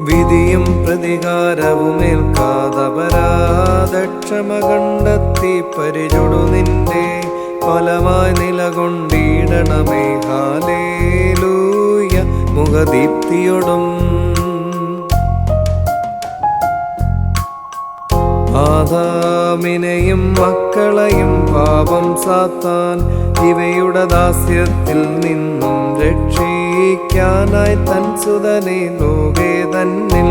വിധിയും പ്രതികാരവുമേൽക്കാതപരാധക്ഷമ കണ്ടെത്തി പരിചൊടു നിന്റെ ഫലമായി നിലകൊണ്ടിടണമേ. ഹല്ലേലൂയ മുഖദീപ്തിയൊടും ആദാമിനെയും മക്കളെയും പാപം സാത്താൻ ഇവയുടെ ദാസ്യത്തിൽ നിന്നും രക്ഷിക്കാനായി തൻ സുതനെ ലോകേ തന്നിൽ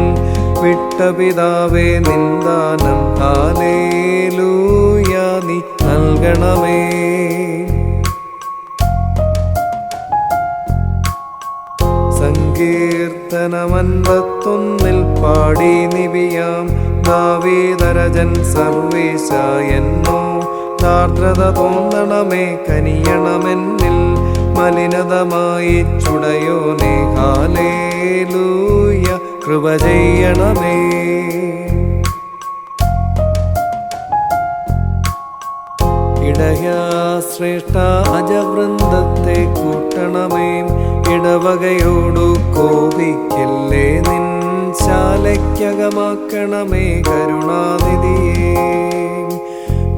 വിട്ട പിതാവേ നിന്ദാനം ഹല്ലേലൂയ നീ നൽകണമേ. സങ്കീർത്തനം 51 പാടി നിവിയാം ദാവീദരജൻ സർവീശ എന്നോ ആർദ്രത തോന്നണമേ കനിയണമെന്നിൽ മലിനതമായി ചുടയോനെ. ഹല്ലേലൂയ കൃപ ചെയ്യണമേ. ഇടയാ ശ്രേഷ്ഠ അജവൃന്ദത്തെ കൂട്ടണമേ. ഇടവകയോടു കോപിക്കല്ലേ നിൻ ശാലയ്ക്കകമാക്കണമേ കരുണാനിധിയേ.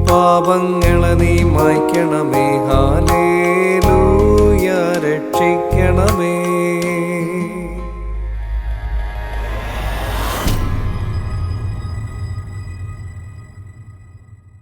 പാപങ്ങളെ നീ മായ്ക്കണമേ. ഹല്ലേലൂയ രക്ഷിക്കണമേ.